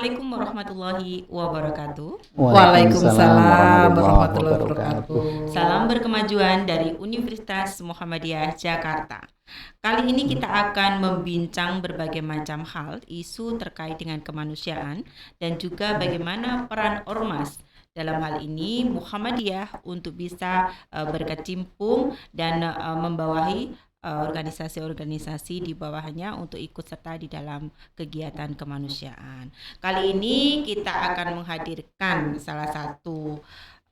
Assalamualaikum warahmatullahi wabarakatuh. Waalaikumsalam warahmatullahi wabarakatuh. Salam berkemajuan dari Universitas Muhammadiyah Jakarta. Kali ini kita akan membincang berbagai macam hal, isu terkait dengan kemanusiaan dan juga bagaimana peran ormas dalam hal ini Muhammadiyah untuk bisa berkecimpung dan membawahi organisasi-organisasi di bawahnya untuk ikut serta di dalam kegiatan kemanusiaan. Kali ini kita akan menghadirkan salah satu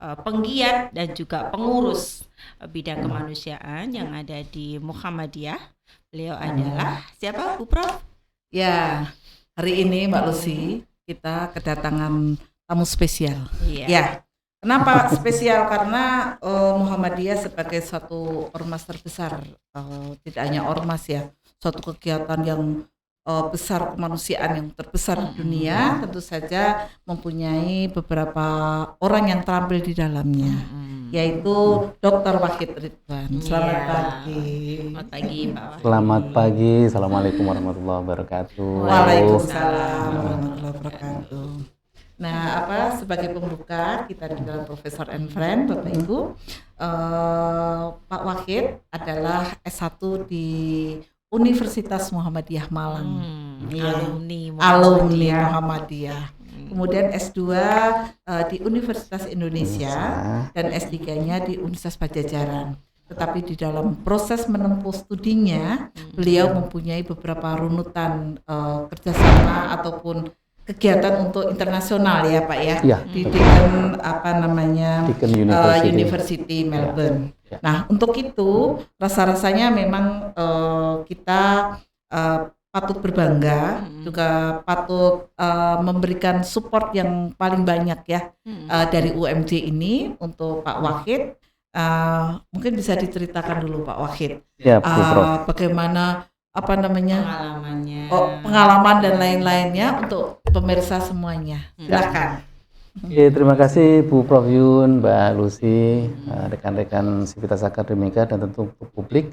penggiat dan juga pengurus bidang kemanusiaan yang ada di Muhammadiyah. Beliau adalah siapa, Bu Prof? Ya, hari ini Mbak Lucy kita kedatangan tamu spesial. Iya. Ya, kenapa spesial? Karena Muhammadiyah sebagai suatu ormas terbesar, tidak hanya ormas ya, suatu kegiatan yang besar kemanusiaan yang terbesar di dunia, tentu saja mempunyai beberapa orang yang terampil di dalamnya, yaitu Dr. Wahid Ridwan. Selamat pagi. Selamat pagi, Pak Wahid. Selamat pagi, Assalamualaikum warahmatullahi wabarakatuh. Waalaikumsalam warahmatullahi wabarakatuh. Nah, sebagai pembuka kita di dalam Professor and Friend, Bapak Ibu, Pak Wahid adalah S1 di Universitas Muhammadiyah Malang. Alumni Muhammadiyah. Kemudian S2 di Universitas Indonesia dan S3-nya di Universitas Pajajaran. Tetapi di dalam proses menempuh studinya, beliau mempunyai beberapa runutan kerjasama ataupun kegiatan untuk internasional ya Pak ya, di Deakin Deakin University Melbourne. Nah untuk itu rasa-rasanya memang kita patut berbangga, juga patut memberikan support yang paling banyak ya dari UMJ ini untuk Pak Wahid. Mungkin bisa diceritakan dulu Pak Wahid, bagaimana pengalaman dan lain-lainnya untuk pemirsa semuanya. Silakan. Oke, terima kasih Bu Prof Yun, Mbak Lucy, rekan-rekan Sivitas Akademika dan tentu publik.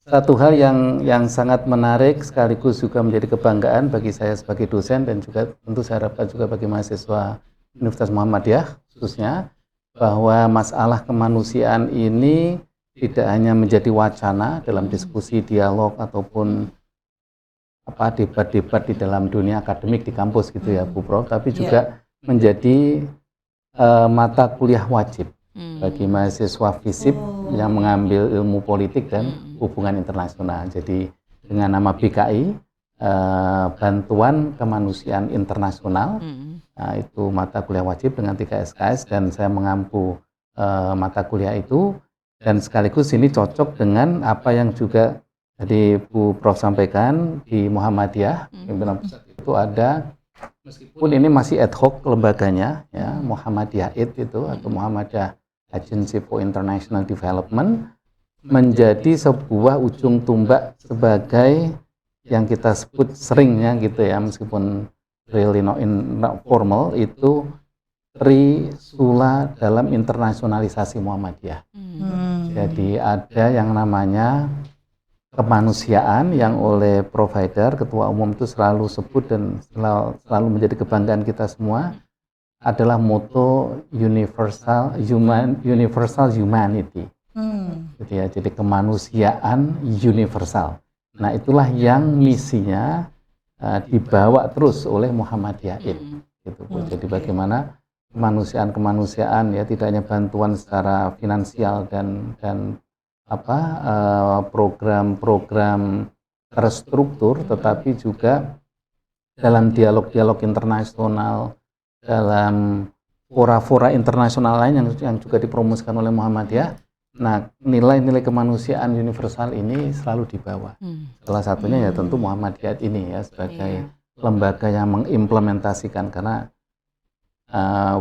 Satu hal yang sangat menarik sekaligus juga menjadi kebanggaan bagi saya sebagai dosen dan juga tentu saya harapkan juga bagi mahasiswa Universitas Muhammadiyah khususnya, bahwa masalah kemanusiaan ini tidak hanya menjadi wacana dalam diskusi, dialog ataupun debat-debat di dalam dunia akademik di kampus gitu ya Bu Prof, tapi juga menjadi mata kuliah wajib bagi mahasiswa FISIP yang mengambil ilmu politik dan hubungan internasional. Jadi dengan nama BKI, Bantuan Kemanusiaan Internasional, itu mata kuliah wajib dengan 3 SKS dan saya mengampu mata kuliah itu. Dan sekaligus ini cocok dengan apa yang juga tadi Bu Prof sampaikan di Muhammadiyah, pimpinan pusat itu ada, meskipun ini masih ad hoc lembaganya, ya, Muhammadiyah IT itu atau Muhammadiyah Agency for International Development, menjadi sebuah ujung tombak sebagai yang kita sebut seringnya gitu ya, meskipun really not formal, itu Trisula dalam internasionalisasi Muhammadiyah. Jadi ada yang namanya kemanusiaan yang oleh provider, ketua umum itu selalu sebut dan selalu menjadi kebanggaan kita semua, adalah moto universal humanity. Gitu ya, jadi kemanusiaan universal. Nah itulah yang misinya dibawa terus oleh Muhammadiyah gitu. Jadi bagaimana kemanusiaan ya, tidak hanya bantuan secara finansial dan program-program terstruktur, tetapi juga dalam dialog-dialog internasional, dalam fora-fora internasional lain yang juga dipromosikan oleh Muhammadiyah. Nah, nilai-nilai kemanusiaan universal ini selalu dibawa. Salah satunya ya tentu Muhammadiyah ini ya sebagai lembaga yang mengimplementasikan, karena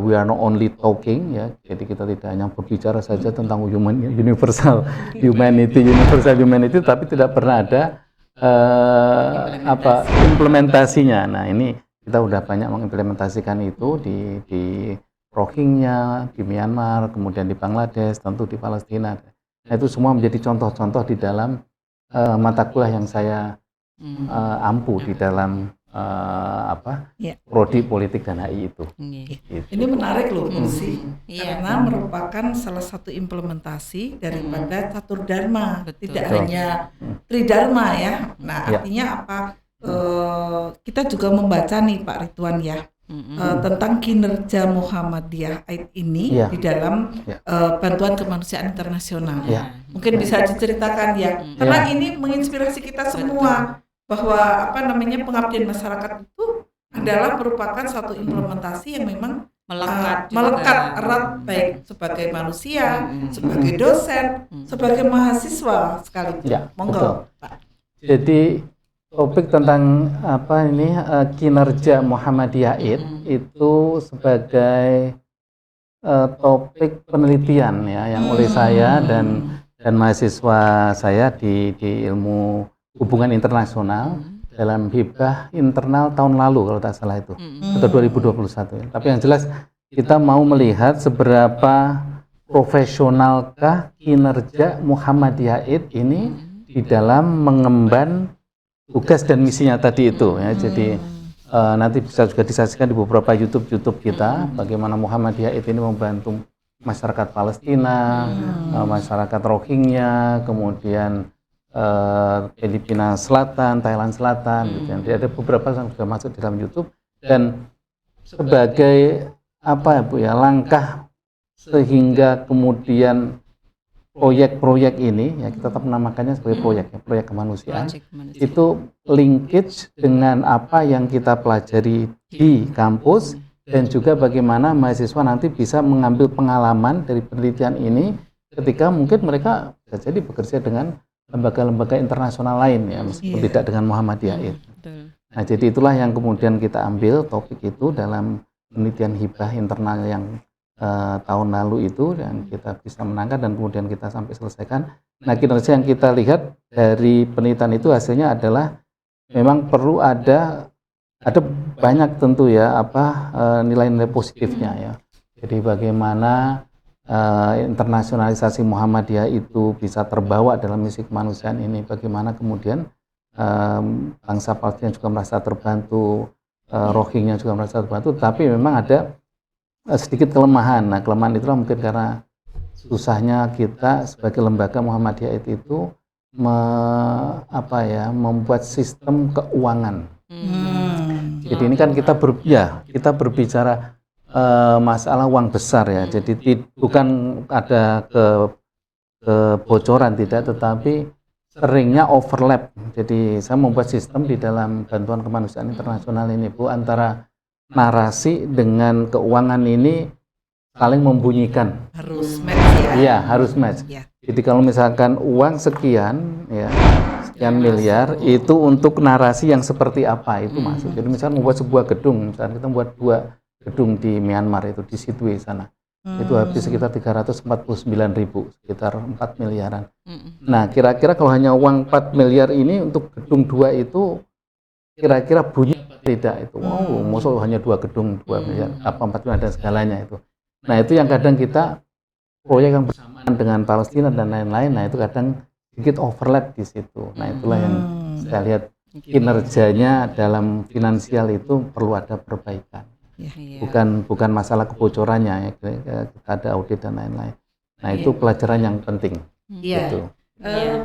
we are not only talking ya, jadi kita tidak hanya berbicara saja tentang universal humanity, tapi tidak pernah ada implementasinya. Nah ini kita udah banyak mengimplementasikan itu di Rohingya, di Myanmar, kemudian di Bangladesh, tentu di Palestina. Nah itu semua menjadi contoh-contoh di dalam mata kuliah yang saya ampu di dalam prodi politik dan HI itu. Iya. Ini menarik loh, Bu Lucy, Iya. karena merupakan salah satu implementasi daripada catur dharma, Betul. tidak Betul. hanya tridharma ya. Nah, Ya. artinya apa? Kita juga membaca nih Pak Ridwan ya, tentang kinerja Muhammadiyah AID ini Ya. di dalam Ya. bantuan kemanusiaan internasional. Ya. Mungkin bisa diceritakan ya, karena ini menginspirasi kita semua bahwa pengabdian masyarakat itu adalah merupakan satu implementasi yang memang melekat erat, baik sebagai manusia, sebagai dosen, sebagai mahasiswa sekaligus. Ya, Monggo, betul. Pak. Jadi topik tentang kinerja Muhammadiyah AID itu sebagai topik penelitian ya yang oleh saya dan mahasiswa saya di ilmu hubungan internasional dalam hibah internal tahun lalu kalau tak salah itu atau 2021 ya. Tapi yang jelas kita mau melihat seberapa profesionalkah kinerja Muhammadiyah AID ini di dalam mengemban tugas dan misinya tadi itu ya. Jadi nanti bisa juga disaksikan di beberapa YouTube kita bagaimana Muhammadiyah AID ini membantu masyarakat Palestina, masyarakat Rohingya, kemudian Filipina Selatan, Thailand Selatan, gitu. Jadi ada beberapa yang sudah masuk di dalam YouTube dan sebagai langkah sehingga kemudian proyek-proyek ini ya kita tetap menamakannya sebagai proyek kemanusiaan itu linkage dengan apa yang kita pelajari di kampus dan juga bagaimana mahasiswa nanti bisa mengambil pengalaman dari penelitian ini ketika mungkin mereka bisa jadi bekerja dengan lembaga-lembaga internasional lain ya meskipun tidak dengan Muhammadiyah AID. Nah jadi itulah yang kemudian kita ambil topik itu dalam penelitian hibah internal yang tahun lalu itu dan kita bisa menangkan dan kemudian kita sampai selesaikan. Nah kinerja yang kita lihat dari penelitian itu hasilnya adalah memang perlu ada banyak tentu ya nilai-nilai positifnya ya. Jadi bagaimana internasionalisasi Muhammadiyah itu bisa terbawa dalam misi kemanusiaan ini, bagaimana kemudian bangsa Palestina juga merasa terbantu, Rohingya juga merasa terbantu, tapi memang ada sedikit kelemahan. Nah kelemahan itulah mungkin karena susahnya kita sebagai lembaga Muhammadiyah itu membuat sistem keuangan. Jadi ini kan kita berbicara masalah uang besar ya, jadi bukan ada kebocoran tidak, tetapi seringnya overlap. Jadi saya membuat sistem di dalam bantuan kemanusiaan internasional ini Bu, antara narasi dengan keuangan ini saling membunyikan. Harus match ya. Iya, harus match. Ya. Jadi kalau misalkan uang sekian ya, sekian miliar itu untuk narasi yang seperti apa itu masuk. Jadi misalnya membuat sebuah gedung, misalnya kita membuat 2 gedung di Myanmar itu di Sittwe sana. Itu habis sekitar 349.000, sekitar 4 miliaran. Nah, kira-kira kalau hanya uang 4 miliar ini untuk gedung 2 itu kira-kira bunyi tidak itu. Wow, maksud hanya 2 gedung 2 miliar, 4 miliar dan segalanya itu. Nah, itu yang kadang kita proyek yang bersamaan dengan Palestina dan lain-lain, nah itu kadang sedikit overlap di situ. Nah, itulah yang saya lihat kinerjanya dalam finansial itu perlu ada perbaikan. Bukan masalah kebocorannya ya, kita ada audit dan lain-lain. Nah itu pelajaran yang penting. Iya.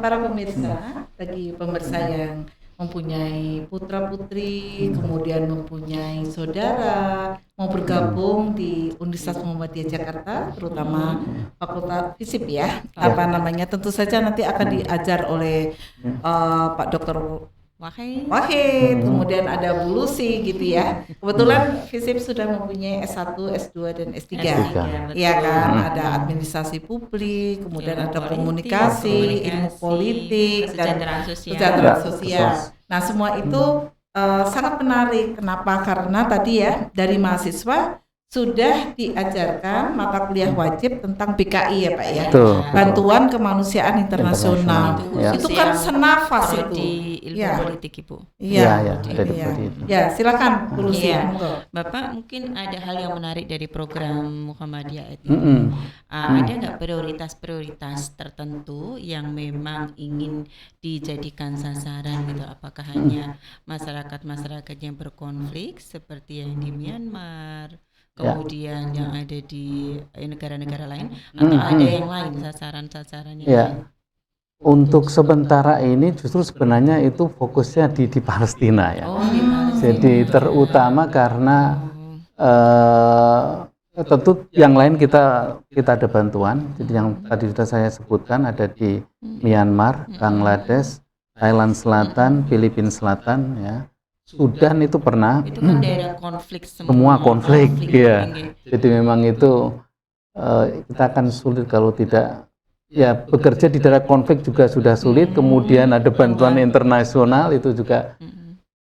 Para pemirsa, bagi pemirsa yang mempunyai putra putri, kemudian mempunyai saudara, mau bergabung di Universitas Muhammadiyah Jakarta, terutama Fakultas FISIP ya, tentu saja nanti akan diajar oleh Pak Dr. Wahid, kemudian ada Bu Lucy gitu ya. Kebetulan FISIP sudah mempunyai S1, S2 dan S3. Iya kan, ada administrasi publik, kemudian ada komunikasi, ilmu politik, dan kesejahteraan sosial. Nah, semua itu sangat menarik. Kenapa? Karena tadi ya dari mahasiswa sudah diajarkan mata kuliah wajib tentang BKI ya Pak ya. Betul. Bantuan Kemanusiaan Internasional. Ya. Itu kan senafas itu. Prodi ilmu Ya. politik Ibu. Iya, Iya. ada di Iya. prodi itu. Ya, silakan Bu Lucy. Iya. Monggo. Bapak mungkin ada hal yang menarik dari program Muhammadiyah itu. Mm-mm. Ada nggak prioritas-prioritas tertentu yang memang ingin dijadikan sasaran gitu? Apakah hanya masyarakat-masyarakat yang berkonflik seperti yang di Myanmar, kemudian yang ada di negara-negara lain, atau ada yang lain sasaran-sasaran yang Ya. lain? Untuk sementara ini justru sebenarnya itu fokusnya di Palestina ya. Oh, di Palestina. Jadi terutama karena tentu yang lain kita ada bantuan. Jadi yang tadi sudah saya sebutkan ada di Myanmar, Bangladesh, Thailand Selatan, Filipina Selatan ya. Sudan itu pernah. Itu kan daerah konflik Semua konflik ya. tinggi. Jadi memang itu kita akan sulit kalau tidak ya bekerja di daerah konflik juga sudah sulit. Kemudian ada bantuan internasional itu juga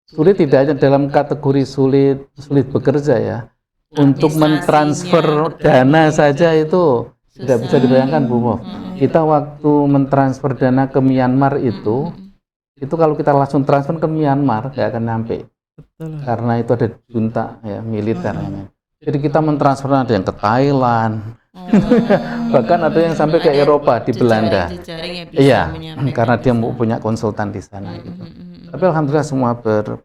sulit, tidak hanya dalam kategori sulit bekerja ya. Untuk mentransfer dana saja itu tidak bisa dibayangkan Bu Mof. Kita waktu mentransfer dana ke Myanmar itu kalau kita langsung transfer ke Myanmar nggak akan nyampe. Betul. Karena itu ada junta ya militer. Jadi kita mentransfer ada yang ke Thailand, bahkan ada yang sampai ke Eropa di Belanda. Jejaring yang bisa Iya, menyampaikan karena dia pesan. punya konsultan di sana gitu. Tapi alhamdulillah semua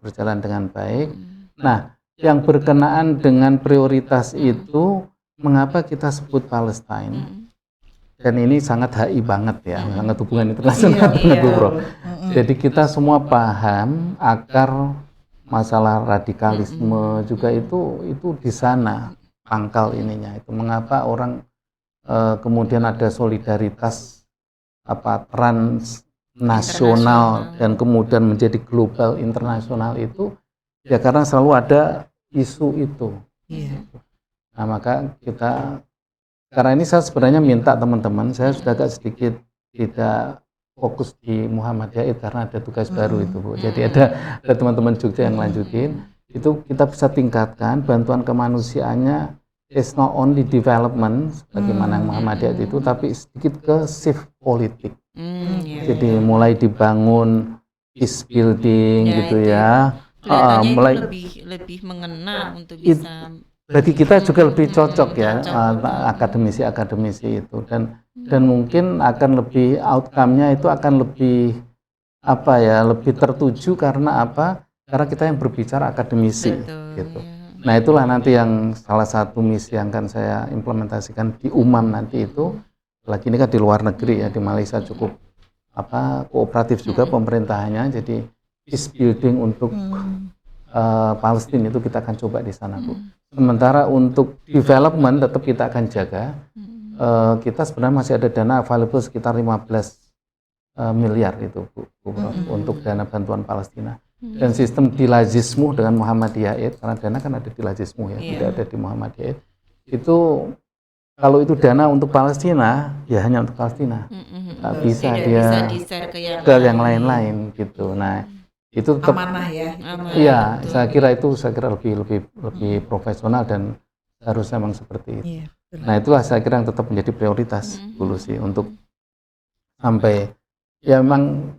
berjalan dengan baik. Nah, yang berkenaan dengan prioritas itu, mengapa kita sebut Palestina? Dan ini sangat HI banget ya, sangat hubungan internasional banget Bu Bro. Jadi kita semua paham akar masalah radikalisme juga itu di sana pangkal ininya itu. Mengapa orang kemudian ada solidaritas transnasional dan kemudian menjadi global internasional itu ya karena selalu ada isu itu. Iya. Nah maka kita karena ini saya sebenarnya minta teman-teman, saya sudah agak sedikit tidak fokus di Muhammadiyah karena ada tugas baru itu Bu. Jadi ada teman-teman Jogja yang lanjutin. Itu kita bisa tingkatkan bantuan kemanusiaannya is not only development sebagaimana Muhammadiyah itu, tapi sedikit ke shift politik. Jadi mulai dibangun peace building Ya, gitu itu. ya. Kelihatannya mulai itu lebih mengena untuk bisa bagi kita juga lebih cocok ya cocok. akademisi itu dan mungkin akan lebih outcome-nya itu akan lebih lebih tertuju karena karena kita yang berbicara akademisi gitu. Nah itulah nanti yang salah satu misi yang akan saya implementasikan di UMAM nanti itu. Lagi ini kan di luar negeri ya, di Malaysia cukup kooperatif juga pemerintahannya, jadi peace building untuk Palestina itu kita akan coba di sana Bu. Sementara untuk development tetap kita akan jaga. Kita sebenarnya masih ada dana available sekitar 15 miliar itu Bu, untuk dana bantuan Palestina. Dan sistem dilazismu dengan Muhammadiyah karena dana kan ada dilazismu ya, tidak ada di Muhammadiyah. Itu kalau itu dana untuk Palestina ya hanya untuk Palestina. Nggak bisa tidak dia bisa di-share ke yang lain-lain gitu. Nah, itu tetap Amanah ya. iya, saya kira lebih profesional dan harusnya memang seperti itu. Iya, betul. Nah, itulah saya kira yang tetap menjadi prioritas dulu sih untuk sampai ya memang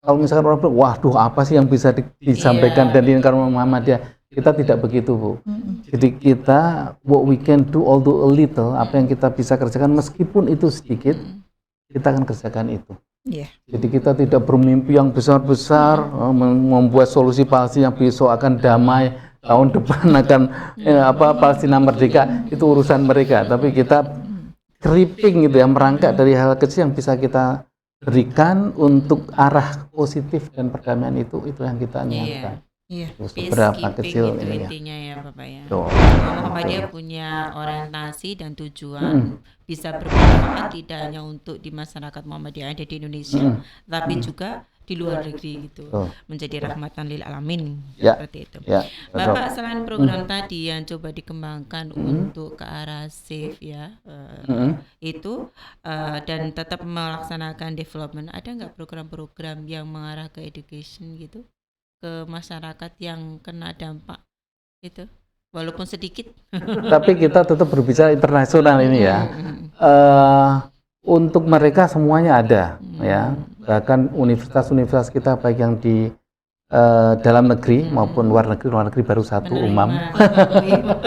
kalau misalkan orang bilang, waduh apa sih yang bisa disampaikan dan diinginkan Muhammadiyah, kita tidak begitu Bu. Jadi kita what we can do although a little, apa yang kita bisa kerjakan meskipun itu sedikit, kita akan kerjakan itu. Iya. Jadi kita tidak bermimpi yang besar-besar, membuat solusi Palestina yang besok akan damai, tahun depan akan Palestina merdeka, itu urusan mereka. Tapi kita creeping gitu ya, merangkak dari hal kecil yang bisa kita berikan untuk arah positif dan perdamaian itu yang kita niatkan. Iya. Seberapa kecil itu ini ya. intinya ya Bapak ya. Tuh. Muhammadiyah punya orientasi dan tujuan bisa bermanfaat tidak hanya untuk di masyarakat Muhammadiyah ada di Indonesia, tapi juga di luar negeri gitu, menjadi rahmatan lil alamin seperti itu. Ya, Bapak selain program tadi yang coba dikembangkan untuk ke arah safe ya, itu dan tetap melaksanakan development, ada nggak program-program yang mengarah ke education gitu, ke masyarakat yang kena dampak itu? walaupun sedikit. Tapi kita tetap berbicara internasional ini ya. Untuk mereka semuanya ada ya. Bahkan universitas-universitas kita baik yang di dalam negeri maupun luar negeri baru satu UMAM.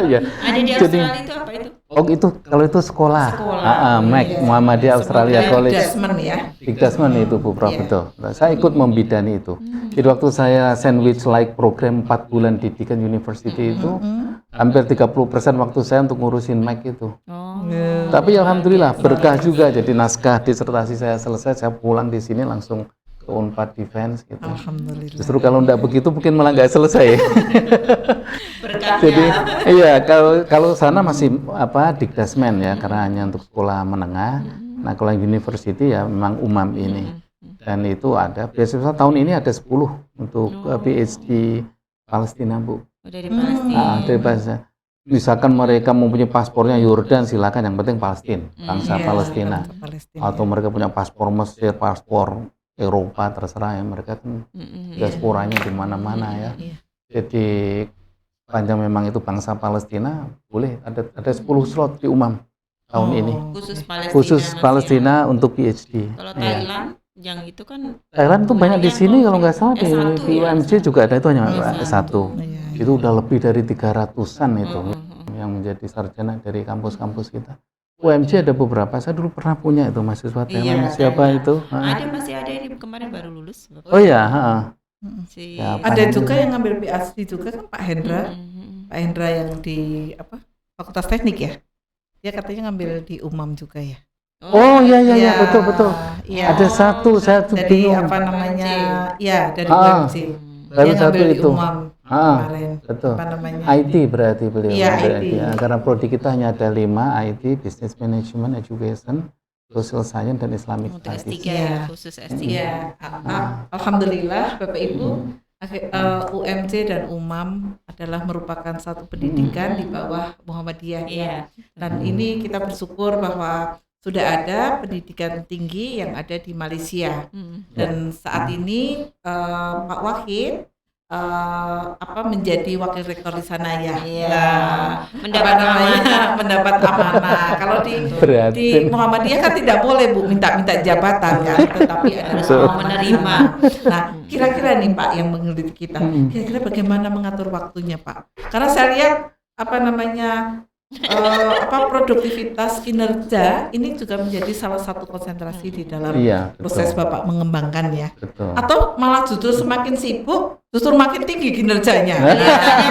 Ya. Ada di Jadi, Australia itu apa itu? oh itu kalau itu sekolah. MAC, Muhammadiyah Australia College. Bigdasmen ya. Bigdasmen itu Bu Prof, betul. Nah, saya ikut membidani itu. Jadi waktu saya sandwich like program 4 bulan di Deakin University itu, hampir 30% waktu saya untuk ngurusin MAC itu. Oh. Tapi alhamdulillah berkah juga, jadi naskah disertasi saya selesai, saya pulang di sini langsung ke Unpad Defense gitu. Alhamdulillah. Justru kalau enggak begitu mungkin malah nggak selesai. Berkahnya. Jadi iya, kalau sana masih Dikdasmen ya, karena hanya untuk sekolah menengah. Nah kalau yang university ya memang UMAM ini. Dan itu ada beasiswa tahun ini ada 10 untuk PhD Palestina Bu. Dari Palestina. Dari Palestina. Misalkan mereka mempunyai paspornya Yordan, silakan, yang penting Palestina, bangsa Palestina. Atau mereka punya paspor Mesir, paspor Eropa, terserah ya, mereka kan diasporanya di mana-mana ya. Jadi panjang memang itu bangsa Palestina, boleh ada 10 slot di UMAM tahun ini. Khusus Palestina untuk PhD. Kalau Thailand yang itu kan Thailand tuh banyak di sini kalau nggak salah di ya. UMC juga ada, itu hanya S1. Iya. Itu udah lebih dari 300-an itu yang menjadi sarjana dari kampus-kampus kita. UMC ada beberapa, saya dulu pernah punya itu mahasiswa Thailand. Siapa itu? Ada, masih ada ini kemarin baru lulus. Oh ya, Ada juga yang ngambil PhD juga kan Pak Hendra. Pak Hendra yang di Fakultas Teknik ya. Dia katanya ngambil di UMAM juga ya. Oh iya betul. Ya. Ada satu saya tuh dari bingung. apa namanya? Ya, dari UMC. Baru Dia satu ngambil di itu. UMAM kemarin. Betul. Apa namanya? IT berarti beliau. Iya, berarti, IT. ya. Karena prodi kita hanya ada 5, IT, Business Management, Education, Social Science, dan Islamic Untuk Studies. S3 ya, khusus S3. Iya. Alhamdulillah Bapak Ibu, UMC dan UMAM adalah merupakan satu pendidikan di bawah Muhammadiyah. Iya. Dan ini kita bersyukur bahwa sudah ada pendidikan tinggi yang ada di Malaysia. Dan saat ini Pak Wahid menjadi wakil rektor di sana ya. Iya. Mendapat amanah. Mendapat amanah. Kalau di Muhammadiyah kan tidak boleh Bu minta jabatan kan, tetapi harus mau menerima. Nah, kira-kira nih Pak yang meneliti kita, kira-kira bagaimana mengatur waktunya Pak? Karena saya lihat produktivitas kinerja ini juga menjadi salah satu konsentrasi di dalam proses Bapak mengembangkan ya. Betul. Atau malah justru semakin sibuk, justru makin tinggi kinerjanya.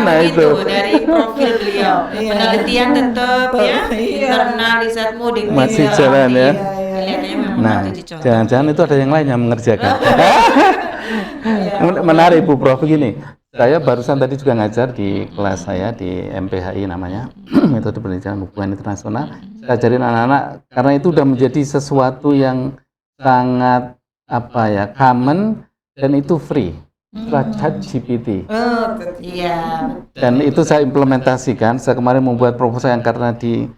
Nah itu dari profil beliau. Penelitian tetap ya, internal risetmu masih jalan ya. Kelihatannya memang Nah, jangan-jangan itu ada yang lain yang mengerjakan. Menarik Bu Prof, begini. Saya barusan tadi juga ngajar di kelas saya di MPHI namanya, metode pendidikan hubungan internasional. Saya ajarin anak-anak karena itu sudah menjadi sesuatu yang sangat common dan itu free. ChatGPT. Iya. Dan itu saya implementasikan. Saya kemarin membuat proposal yang karena di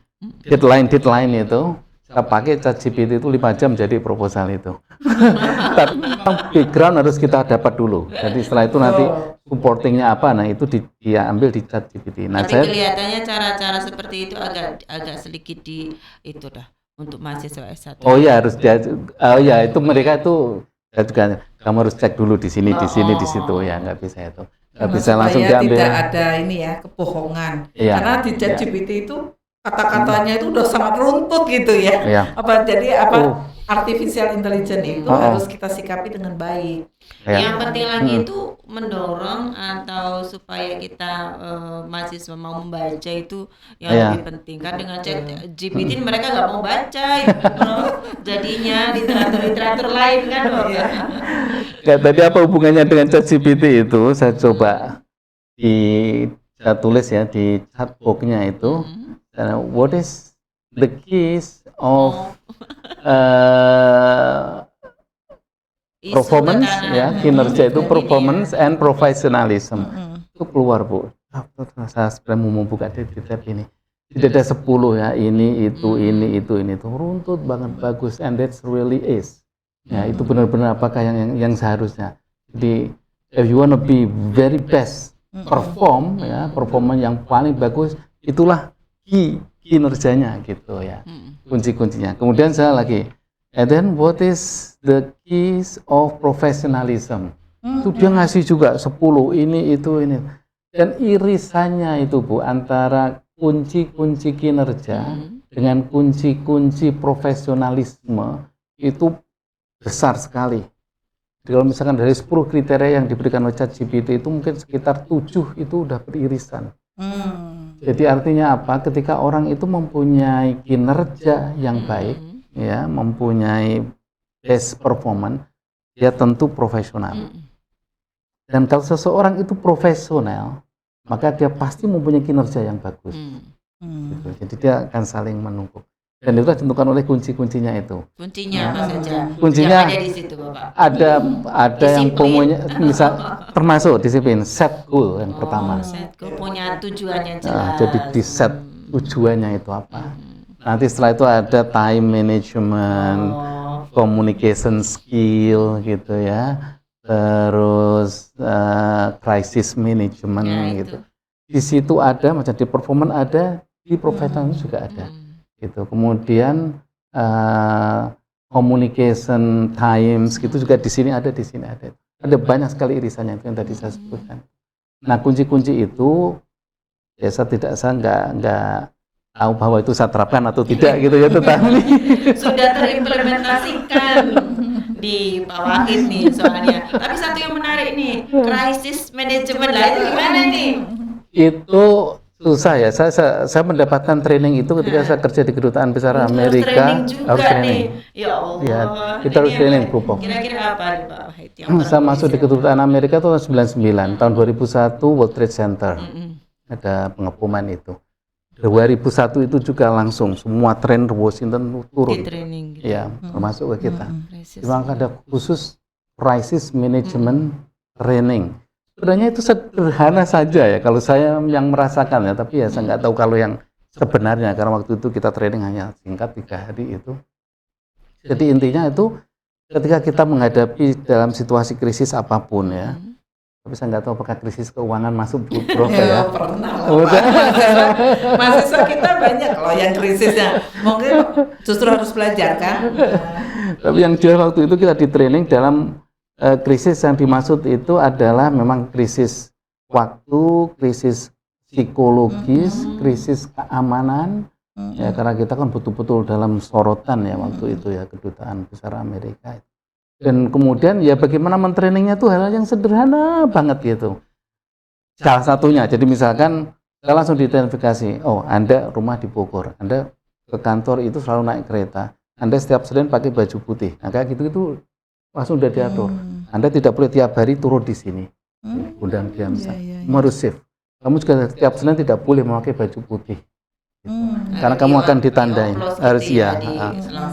deadline itu saya pakai ChatGPT itu 5 jam jadi proposal itu. Tapi background harus kita dapat dulu. Jadi setelah itu nanti supportingnya apa, nah itu dia ambil di ChatGPT. Nah, tapi kelihatannya cara-cara seperti itu agak sedikit itu dah untuk mahasiswa S1. Oh ya harus itu mereka itu saya juga kamu harus cek dulu di sini, di sini, di situ ya, nggak bisa itu. Nggak bisa langsung diambil. Tidak ada ini ya kebohongan. Karena di ChatGPT itu kata-katanya itu udah sangat runtut gitu ya. Artificial intelligence itu harus kita sikapi dengan baik. Yang penting lagi itu mendorong atau supaya kita mahasiswa mau membaca itu yang lebih penting kan. Dengan ChatGPT mereka nggak mau baca jadinya literatur lain kan ya. Tadi apa hubungannya dengan ChatGPT itu saya coba saya tulis ya di chatbox-nya itu. What is the keys of performance ya, kinerja itu performance and professionalism. Itu keluar Bu. Saya sebenarnya mau membuka di tab ini. Tidak ada 10 ya, ini itu runtut banget, bagus, and that's really is. Ya, itu benar-benar apakah yang seharusnya. Jadi if you wanna be very best perform ya, performa yang paling bagus, itulah kinerjanya gitu ya. Kunci-kuncinya. Kemudian saya lagi, and then what is the keys of professionalism? Itu dia ngasih juga 10 ini itu ini. Dan irisannya itu Bu antara kunci-kunci kinerja dengan kunci-kunci profesionalisme itu besar sekali. Jadi kalau misalkan dari 10 kriteria yang diberikan oleh ChatGPT itu mungkin sekitar 7 itu udah beririsan. Jadi artinya apa? Ketika orang itu mempunyai kinerja yang baik, ya, mempunyai best performance, dia tentu profesional. Dan kalau seseorang itu profesional, maka dia pasti mempunyai kinerja yang bagus. Gitu. Jadi dia akan saling menunggu. Dan itu ditentukan oleh kunci-kuncinya itu. Kuncinya apa saja? Kuncinya yang ada di situ, Bapak. Ada yang punya, misal termasuk disiplin, set goal yang pertama. Set goal, punya tujuan yang jelas. Jadi di set tujuannya itu apa. Nanti setelah itu ada time management, communication skill gitu ya. Terus crisis management gitu. Di situ ada, macam di performance ada, di professional juga ada. Gitu. Kemudian communication times gitu juga di sini ada, di sini ada. Ada banyak sekali irisannya itu yang tadi saya sebutkan. Nah kunci-kunci itu ya saya nggak tahu bahwa itu saya terapkan atau tidak gitu ya, tetapi sudah terimplementasikan di Pak Wahid nih soalnya. Tapi satu yang menarik nih, crisis management lah itu gimana nih? Itu susah ya. Saya mendapatkan training itu ketika saya kerja di kedutaan besar Amerika. Harus training. Ya Allah. Ya, kita harus training Pupok. Kira-kira apa nih Pak Wahid? Saya masuk di kedutaan Amerika tahun 99, tahun 2001 World Trade Center. Ada pengeboman itu. 2001 itu juga langsung semua trainer Washington turun. Training gitu. Ya, termasuk ke kita. Memang ada khusus crisis management training. Sebenarnya itu sederhana saja ya kalau saya yang merasakan ya, tapi ya saya nggak tahu kalau yang sebenarnya karena waktu itu kita training hanya singkat 3 hari itu. Jadi intinya itu ketika kita menghadapi dalam situasi krisis apapun ya, tapi saya nggak tahu apakah krisis keuangan masuk Prof ya. Pernah lah. Mahasiswa kita banyak loh yang krisisnya. Mungkin justru harus belajar kan. Tapi yang jelas waktu itu kita di training dalam krisis yang dimaksud itu adalah memang krisis waktu, krisis psikologis, krisis keamanan. Ya karena kita kan betul-betul dalam sorotan ya waktu itu ya kedutaan besar Amerika. Dan kemudian ya bagaimana mentrainingnya itu hal yang sederhana banget gitu. Salah satunya, jadi misalkan kita langsung diidentifikasi, oh Anda rumah di Bogor, Anda ke kantor itu selalu naik kereta, Anda setiap Senin pakai baju putih, nah kayak gitu itu langsung udah diatur. Anda tidak boleh tiap hari turun di sini, undang diam, harus safe. Kamu juga tiap Senin tidak boleh memakai baju putih. Karena kamu akan ditandai harus ya.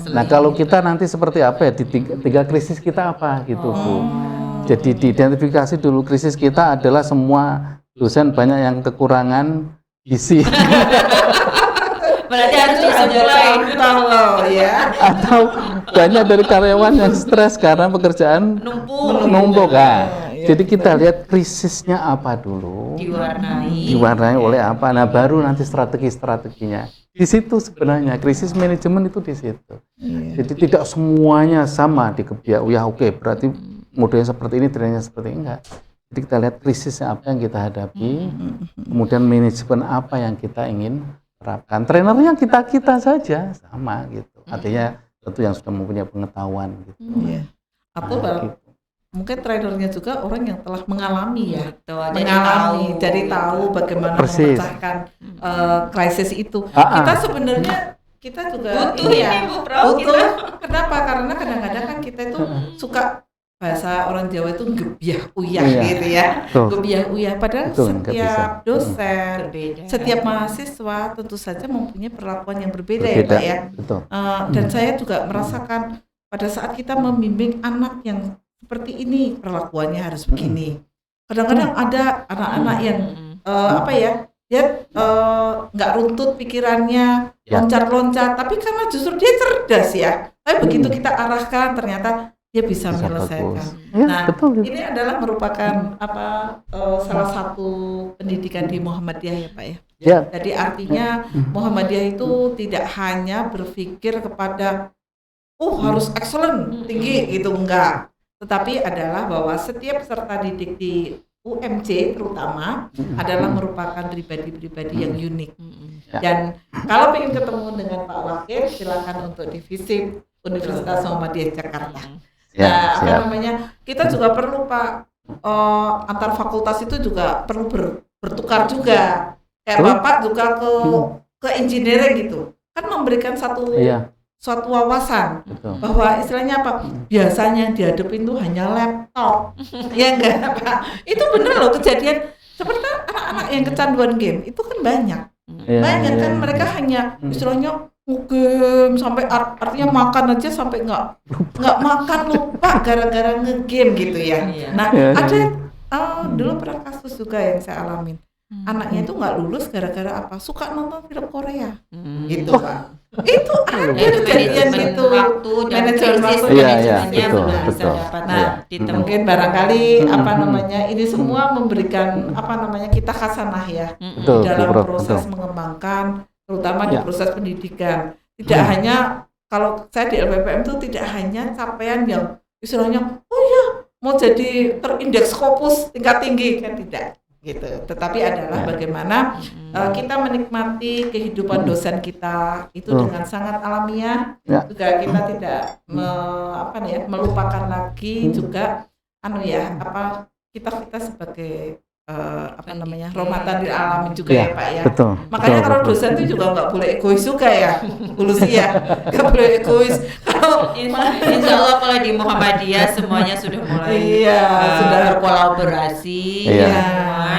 Nah kalau kita nanti seperti apa ya di tiga krisis kita apa gitu Bu. Jadi diidentifikasi dulu krisis kita adalah semua dosen banyak yang kekurangan gizi. Berarti harus disuplai ya. Atau banyak dari karyawan yang stres karena pekerjaan numpuk. Nah, jadi kita lihat krisisnya apa dulu, diwarnai oleh apa. Nah baru nanti strategi-strateginya. Di situ sebenarnya krisis manajemen itu di situ. Jadi tidak semuanya sama di Kebiak. Ya oke, berarti modelnya seperti ini, trennya seperti ini, enggak. Jadi kita lihat krisisnya apa yang kita hadapi, kemudian manajemen apa yang kita ingin terapkan. Trainernya kita saja sama gitu. Artinya tentu yang sudah mempunyai pengetahuan gitu. Atau mungkin trainernya juga orang yang telah mengalami ya, mengalami, jadi tahu bagaimana memecahkan krisis itu. Kita sebenarnya kita juga butuh ini Bu Prof. Kenapa? Karena kadang-kadang kan kita itu suka bahasa orang Jawa itu gebyah uyah gitu ya. Gebyah uyah padahal setiap dosen, setiap mahasiswa tentu saja mempunyai perlakuan yang berbeda ya Pak ya. Dan saya juga merasakan pada saat kita membimbing anak yang seperti ini perlakuannya harus begini. Kadang-kadang ada anak-anak yang dia nggak runtut pikirannya, loncat-loncat, tapi karena justru dia cerdas ya. Tapi begitu kita arahkan ternyata dia bisa Bisa menyelesaikan. bagus. Ya, Nah, betul. ini adalah merupakan salah satu pendidikan di Muhammadiyah ya Pak ya. Ya. Jadi artinya Muhammadiyah itu tidak hanya berpikir kepada harus excellent, tinggi gitu, enggak. Tetapi adalah bahwa setiap peserta didik di UMC terutama adalah merupakan pribadi-pribadi yang unik. Dan kalau ingin ketemu dengan Pak Wakil, silakan untuk divisit Universitas Muhammadiyah Jakarta. Ya, siap. Kita juga perlu Pak, antar fakultas itu juga perlu bertukar juga. Kayak Bapak juga ke engineering gitu, kan memberikan suatu wawasan. Betul. Bahwa istilahnya apa? Biasanya yang dihadapin tuh hanya laptop, ya enggak Pak? Itu bener loh kejadian. Seperti anak-anak yang kecanduan game itu kan banyak kan mereka hanya istilahnya ngegame sampai artinya makan aja sampai nggak makan lupa gara-gara ngegame gitu ya. Nah ada dulu pernah kasus juga yang saya alamin, anaknya itu nggak lulus gara-gara apa? Suka nonton film Korea gitu Pak. Itu ada kejadian gitu, manajemen waktu, manajemennya betul, belum bisa betul. dapat mungkin barangkali ini semua memberikan kita khasanah ya Betul, dalam Prof, proses betul. mengembangkan, terutama di proses pendidikan. Tidak hanya, kalau saya di LPPM itu tidak hanya capaian yang istilahnya mau jadi terindeks Scopus tingkat tinggi, kan tidak gitu, tetapi adalah bagaimana kita menikmati kehidupan dosen kita itu dengan sangat alamiah. Juga kita tidak melupakan lagi juga kita sebagai rahmatan lil alamin juga ya Pak ya. Betul. Makanya kalau dosen itu juga nggak boleh egois juga ya, Lucy ya, nggak boleh egois. Kalau Insya Allah kalau di Muhammadiyah semuanya sudah mulai sudah berkolaborasi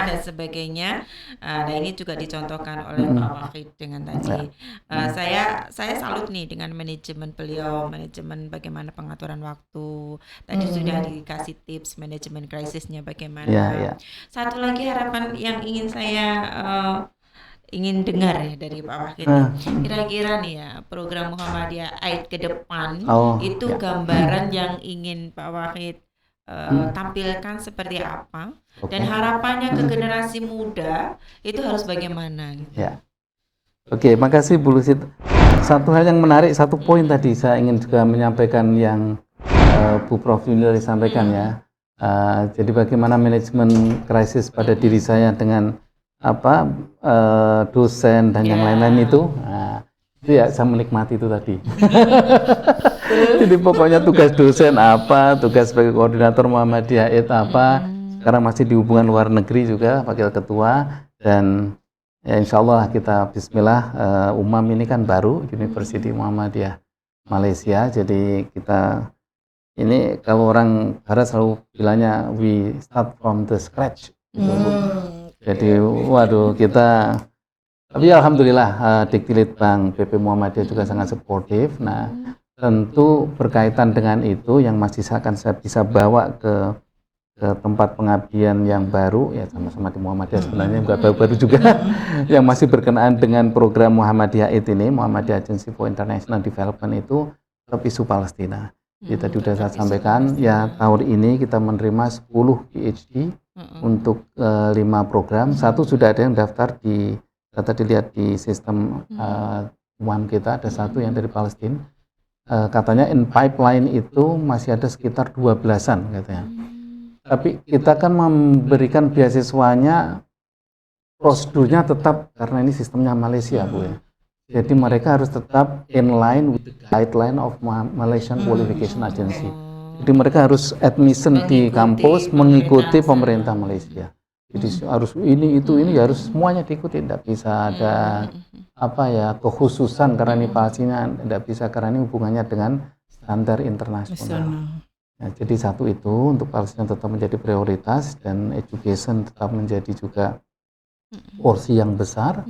dan sebagainya. Nah ini juga dicontohkan oleh Pak Wahid dengan tadi. Saya salut nih dengan manajemen beliau, manajemen bagaimana pengaturan waktu. Tadi sudah dikasih tips manajemen krisisnya bagaimana. Satu lagi harapan yang ingin saya ingin dengar ya dari Pak Wahid. Kira-kira nih ya program Muhammadiyah AID ke depan itu gambaran yang ingin Pak Wahid tampilkan seperti apa dan harapannya ke generasi muda itu harus bagaimana? Oke, makasih Bu Lucy. Satu hal yang menarik, satu poin tadi saya ingin juga menyampaikan yang Bu Prof Junior disampaikan ya. Jadi bagaimana manajemen krisis pada diri saya dengan dosen dan yang lain-lain itu ya saya menikmati itu tadi. Jadi pokoknya tugas dosen apa, tugas sebagai koordinator Muhammadiyah itu apa, sekarang masih di hubungan luar negeri juga wakil ketua, dan ya insya Allah kita bismillah, UMAM ini kan baru University Muhammadiyah Malaysia, jadi kita ini kalau orang barat selalu bilangnya we start from the scratch. Jadi waduh kita, tapi alhamdulillah Diktilitbang PP Muhammadiyah juga sangat suportif. Nah tentu berkaitan dengan itu yang masih akan saya bisa bawa ke tempat pengabdian yang baru ya, sama-sama di Muhammadiyah sebenarnya juga baru-baru juga yang masih berkenaan dengan program Muhammadiyah ini, Muhammadiyah Agency for International Development itu tetap isu Palestina. Jadi tadi sudah saya sampaikan ya, tahun ini kita menerima 10 PhD untuk 5 program. Satu sudah ada yang daftar di, tadi lihat di sistem UAM kita, ada satu yang dari Palestina. Katanya in pipeline itu masih ada sekitar 12-an katanya. Tapi kita kan memberikan beasiswanya, prosedurnya tetap karena ini sistemnya Malaysia Bu ya. Jadi mereka harus tetap in line with the guideline of Malaysian Qualification Agency. Jadi mereka harus admission di kampus mengikuti pemerintah Malaysia. Jadi harus ini harus semuanya diikuti, tidak bisa ada kekhususan karena ini Palestina, tidak bisa karena ini hubungannya dengan standar internasional. Nah, jadi satu itu untuk Palestina tetap menjadi prioritas dan education tetap menjadi juga porsi yang besar.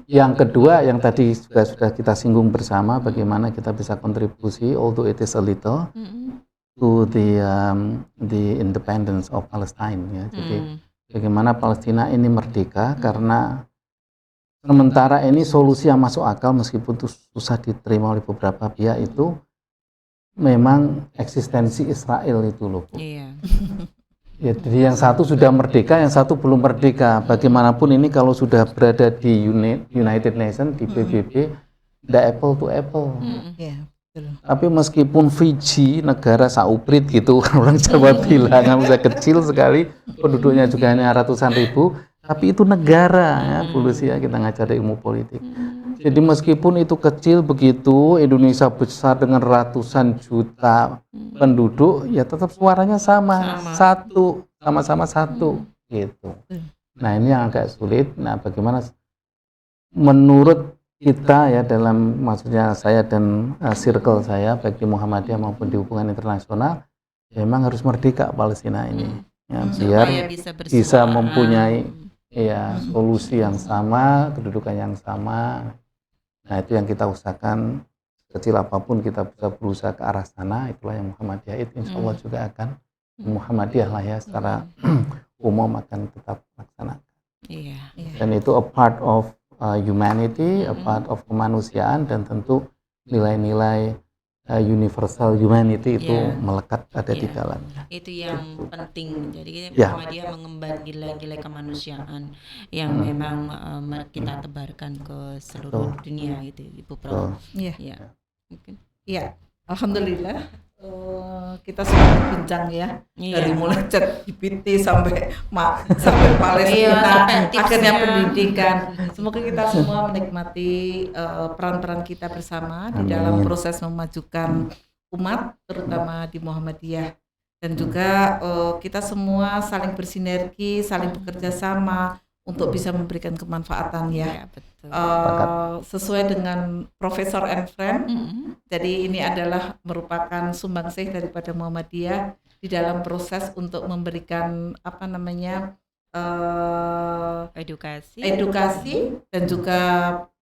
Yang kedua yang tadi juga sudah kita singgung bersama, bagaimana kita bisa kontribusi although it is a little to the independence of Palestine ya. Jadi bagaimana Palestina ini merdeka karena sementara ini solusi yang masuk akal meskipun itu susah diterima oleh beberapa pihak itu memang eksistensi Israel itu loh, Bu. Iya. Ya, jadi yang satu sudah merdeka, yang satu belum merdeka. Bagaimanapun ini kalau sudah berada di United Nations, di PBB, tidak apple to apple. Ya, betul. Tapi meskipun Fiji, negara sauprit gitu, orang Jawa bilang, bisa kecil sekali, penduduknya juga hanya ratusan ribu, tapi itu negara, ya, Bu Lucia, kita ngajar ilmu politik. Jadi meskipun itu kecil begitu, Indonesia besar dengan ratusan juta penduduk, ya tetap suaranya sama. Satu, sama-sama satu, gitu. Nah ini yang agak sulit. Nah bagaimana menurut kita ya dalam, maksudnya saya dan circle saya, baik di Muhammadiyah maupun di hubungan internasional, ya, memang harus merdeka Palestina ini, ya, biar bisa mempunyai ya solusi yang sama, kedudukan yang sama. Nah itu yang kita usahakan, kecil apapun kita bisa berusaha ke arah sana. Itulah yang Muhammadiyah itu insya Allah juga akan, Muhammadiyah lah ya secara umum akan tetap laksanakan. Iya. Dan itu a part of humanity, a part of kemanusiaan, dan tentu nilai-nilai universal humanity itu melekat ada di dalamnya. Itu yang penting. Jadi Muhammadiyah mengemban nilai-nilai kemanusiaan yang memang kita tebarkan ke seluruh dunia itu, Ibu Prof. Iya. Ya. Mungkin. Iya. Alhamdulillah kita sudah berbincang ya, dari mulai ChatGPT sampai Palestina, akhirnya pendidikan. Semoga kita semua menikmati peran-peran kita bersama di dalam proses memajukan umat, terutama di Muhammadiyah, dan juga kita semua saling bersinergi, saling bekerja sama untuk bisa memberikan kemanfaatan ya. Sesuai dengan Profesor and Friend. Jadi ini adalah merupakan sumbangsih daripada Muhammadiyah di dalam proses untuk memberikan edukasi dan juga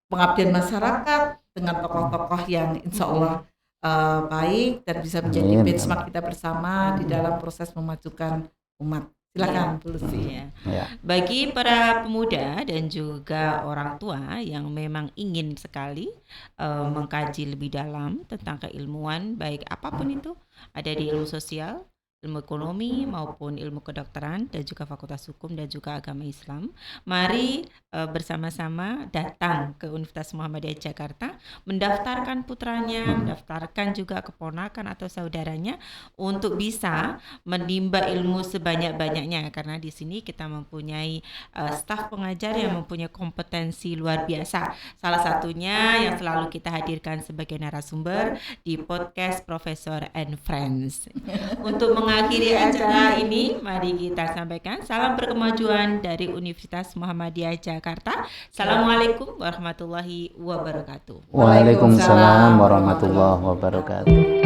pengabdian masyarakat dengan tokoh-tokoh yang insya Allah baik dan bisa menjadi benchmark kita bersama di dalam proses memajukan umat. Silakan, Bu Lucy. Bagi para pemuda dan juga orang tua yang memang ingin sekali mengkaji lebih dalam tentang keilmuan, baik apapun itu, ada di ilmu sosial, ilmu ekonomi maupun ilmu kedokteran, dan juga fakultas hukum dan juga agama Islam, mari bersama-sama datang ke Universitas Muhammadiyah Jakarta, mendaftarkan putranya, mendaftarkan juga keponakan atau saudaranya untuk bisa menimba ilmu sebanyak-banyaknya, karena di sini kita mempunyai staf pengajar yang mempunyai kompetensi luar biasa. Salah satunya yang selalu kita hadirkan sebagai narasumber di podcast Profesor and Friends. Untuk mengakhiri acara ini, mari kita sampaikan salam berkemajuan dari Universitas Muhammadiyah Jakarta. Assalamualaikum warahmatullahi wabarakatuh. Waalaikumsalam warahmatullahi wabarakatuh.